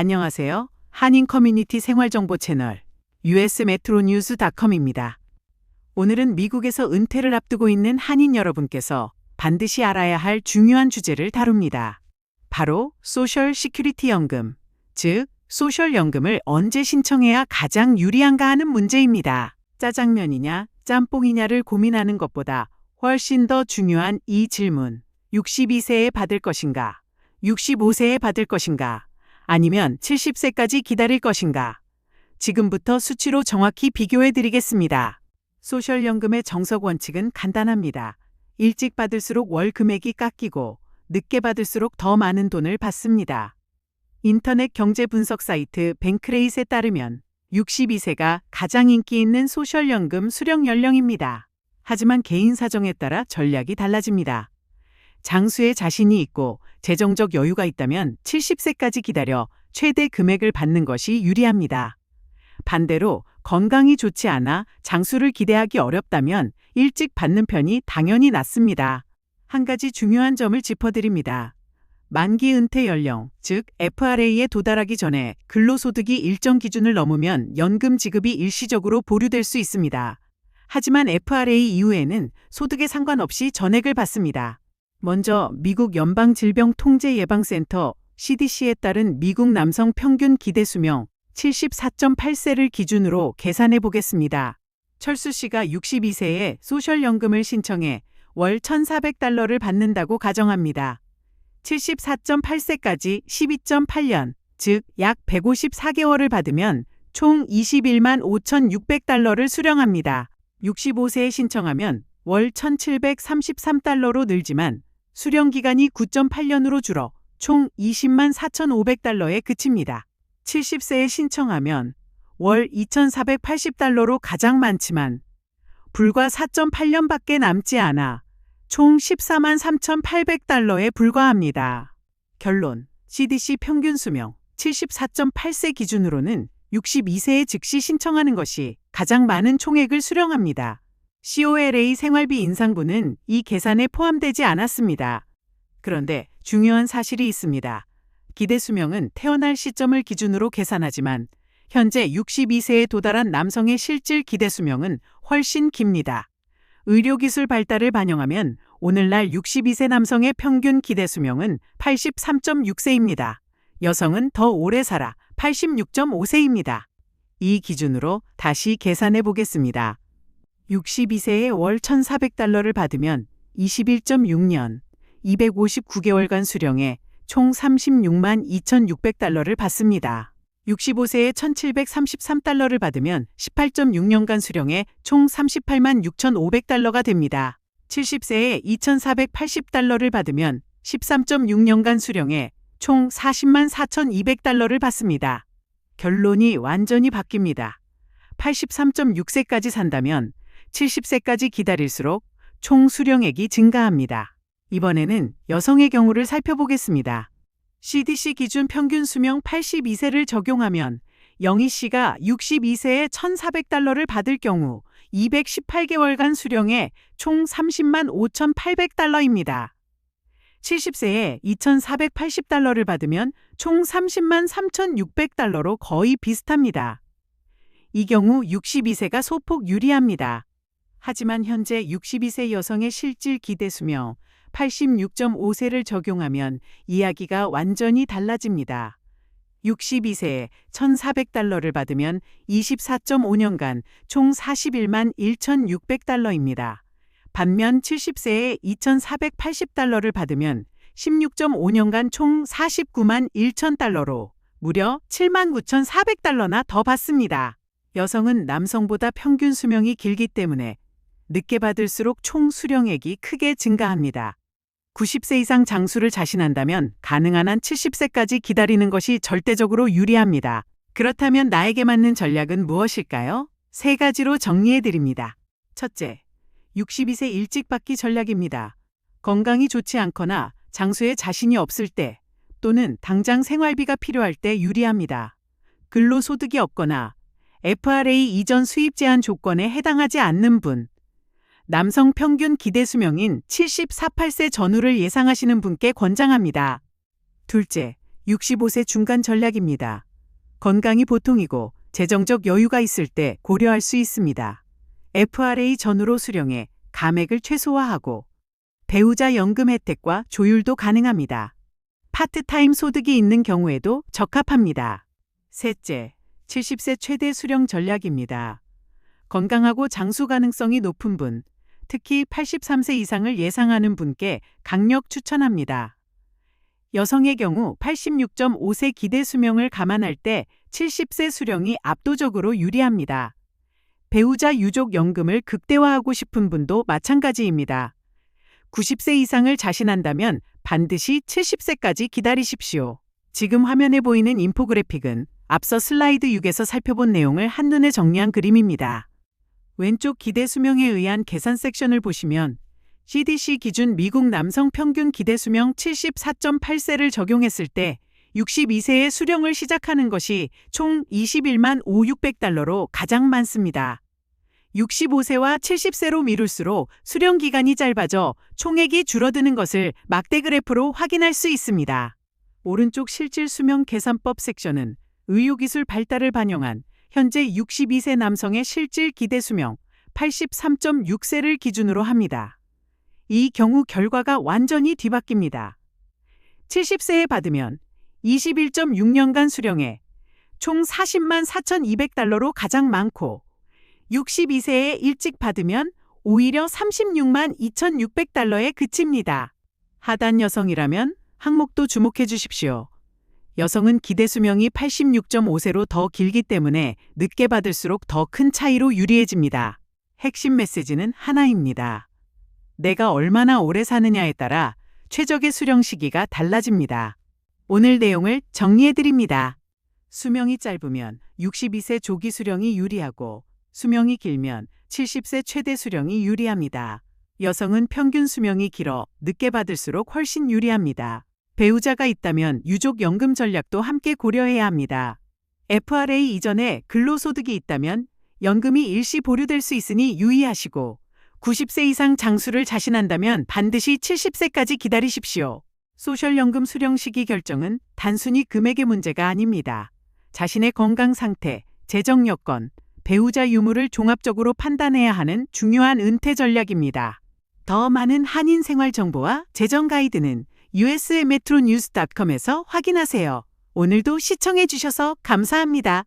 안녕하세요. 한인 커뮤니티 생활정보 채널 usmetronews.com입니다. 오늘은 미국에서 은퇴를 앞두고 있는 한인 여러분께서 반드시 알아야 할 중요한 주제를 다룹니다. 바로 소셜 시큐리티 연금, 즉 소셜 연금을 언제 신청해야 가장 유리한가 하는 문제입니다. 짜장면이냐 짬뽕이냐를 고민하는 것보다 훨씬 더 중요한 이 질문. 62세에 받을 것인가? 65세에 받을 것인가? 아니면 70세까지 기다릴 것인가? 지금부터 수치로 정확히 비교해 드리겠습니다. 소셜연금의 정석 원칙은 간단합니다. 일찍 받을수록 월 금액이 깎이고 늦게 받을수록 더 많은 돈을 받습니다. 인터넷 경제 분석 사이트 뱅크레잇에 따르면 62세가 가장 인기 있는 소셜연금 수령 연령입니다. 하지만 개인 사정에 따라 전략이 달라집니다. 장수에 자신이 있고 재정적 여유가 있다면 70세까지 기다려 최대 금액을 받는 것이 유리합니다. 반대로 건강이 좋지 않아 장수를 기대하기 어렵다면 일찍 받는 편이 당연히 낫습니다. 한 가지 중요한 점을 짚어드립니다. 만기 은퇴 연령, 즉 FRA에 도달하기 전에 근로소득이 일정 기준을 넘으면 연금 지급이 일시적으로 보류될 수 있습니다. 하지만 FRA 이후에는 소득에 상관없이 전액을 받습니다. 먼저 미국 연방질병통제예방센터 CDC에 따른 미국 남성 평균 기대 수명 74.8세를 기준으로 계산해 보겠습니다. 철수 씨가 62세에 소셜연금을 신청해 월 1,400달러를 받는다고 가정합니다. 74.8세까지 12.8년, 즉 약 154개월을 받으면 총 21만 5,600달러를 수령합니다. 65세에 신청하면 월 1,733달러로 늘지만 수령 기간이 9.8년으로 줄어 총 20만 4,500달러에 그칩니다. 70세에 신청하면 월 2,480달러로 가장 많지만 불과 4.8년밖에 남지 않아 총 14만 3,800달러에 불과합니다. 결론, CDC 평균 수명 74.8세 기준으로는 62세에 즉시 신청하는 것이 가장 많은 총액을 수령합니다. COLA 생활비 인상분은 이 계산에 포함되지 않았습니다. 그런데 중요한 사실이 있습니다. 기대 수명은 태어날 시점을 기준으로 계산하지만 현재 62세에 도달한 남성의 실질 기대 수명은 훨씬 깁니다. 의료기술 발달을 반영하면 오늘날 62세 남성의 평균 기대 수명은 83.6세입니다. 여성은 더 오래 살아 86.5세입니다. 이 기준으로 다시 계산해 보겠습니다. 62세에 월 1,400달러를 받으면 21.6년, 259개월간 수령해 총 36만 2,600달러를 받습니다. 65세에 1,733달러를 받으면 18.6년간 수령해 총 38만 6,500달러가 됩니다. 70세에 2,480달러를 받으면 13.6년간 수령해 총 40만 4,200달러를 받습니다. 결론이 완전히 바뀝니다. 83.6세까지 산다면 70세까지 기다릴수록 총 수령액이 증가합니다. 이번에는 여성의 경우를 살펴보겠습니다. CDC 기준 평균 수명 82세를 적용하면 영희 씨가 62세에 1,400달러를 받을 경우 218개월간 수령해 총 30만 5,800달러입니다. 70세에 2,480달러를 받으면 총 30만 3,600달러로 거의 비슷합니다. 이 경우 62세가 소폭 유리합니다. 하지만 현재 62세 여성의 실질 기대 수명 86.5세를 적용하면 이야기가 완전히 달라집니다. 62세에 1,400달러를 받으면 24.5년간 총 41만 1,600달러입니다. 반면 70세에 2,480달러를 받으면 16.5년간 총 49만 1,000달러로 무려 7만 9,400달러나 더 받습니다. 여성은 남성보다 평균 수명이 길기 때문에 늦게 받을수록 총 수령액이 크게 증가합니다. 90세 이상 장수를 자신한다면 가능한 한 70세까지 기다리는 것이 절대적으로 유리합니다. 그렇다면 나에게 맞는 전략은 무엇일까요? 3가지로 정리해 드립니다. 첫째, 62세 일찍 받기 전략입니다. 건강이 좋지 않거나 장수에 자신이 없을 때 또는 당장 생활비가 필요할 때 유리합니다. 근로소득이 없거나 FRA 이전 수입 제한 조건에 해당하지 않는 분, 남성 평균 기대 수명인 74, 8세 전후를 예상하시는 분께 권장합니다. 둘째, 65세 중간 전략입니다. 건강이 보통이고 재정적 여유가 있을 때 고려할 수 있습니다. FRA 전후로 수령해 감액을 최소화하고 배우자 연금 혜택과 조율도 가능합니다. 파트타임 소득이 있는 경우에도 적합합니다. 셋째, 70세 최대 수령 전략입니다. 건강하고 장수 가능성이 높은 분, 특히 83세 이상을 예상하는 분께 강력 추천합니다. 여성의 경우 86.5세 기대 수명을 감안할 때 70세 수령이 압도적으로 유리합니다. 배우자 유족 연금을 극대화하고 싶은 분도 마찬가지입니다. 90세 이상을 자신한다면 반드시 70세까지 기다리십시오. 지금 화면에 보이는 인포그래픽은 앞서 슬라이드 6에서 살펴본 내용을 한눈에 정리한 그림입니다. 왼쪽 기대 수명에 의한 계산 섹션을 보시면 CDC 기준 미국 남성 평균 기대 수명 74.8세를 적용했을 때 62세에 수령을 시작하는 것이 총 21만 5,600달러로 가장 많습니다. 65세와 70세로 미룰수록 수령 기간이 짧아져 총액이 줄어드는 것을 막대 그래프로 확인할 수 있습니다. 오른쪽 실질 수명 계산법 섹션은 의료기술 발달을 반영한 현재 62세 남성의 실질 기대 수명 83.6세를 기준으로 합니다. 이 경우 결과가 완전히 뒤바뀝니다. 70세에 받으면 21.6년간 수령해 총 40만 4,200달러로 가장 많고 62세에 일찍 받으면 오히려 36만 2,600달러에 그칩니다. 하단 여성이라면 항목도 주목해 주십시오. 여성은 기대 수명이 86.5세로 더 길기 때문에 늦게 받을수록 더 큰 차이로 유리해집니다. 핵심 메시지는 하나입니다. 내가 얼마나 오래 사느냐에 따라 최적의 수령 시기가 달라집니다. 오늘 내용을 정리해 드립니다. 수명이 짧으면 62세 조기 수령이 유리하고 수명이 길면 70세 최대 수령이 유리합니다. 여성은 평균 수명이 길어 늦게 받을수록 훨씬 유리합니다. 배우자가 있다면 유족 연금 전략도 함께 고려해야 합니다. FRA 이전에 근로소득이 있다면 연금이 일시 보류될 수 있으니 유의하시고 90세 이상 장수를 자신한다면 반드시 70세까지 기다리십시오. 소셜연금 수령 시기 결정은 단순히 금액의 문제가 아닙니다. 자신의 건강 상태, 재정 여건, 배우자 유무를 종합적으로 판단해야 하는 중요한 은퇴 전략입니다. 더 많은 한인 생활 정보와 재정 가이드는 usmetronews.com에서 확인하세요. 오늘도 시청해 주셔서 감사합니다.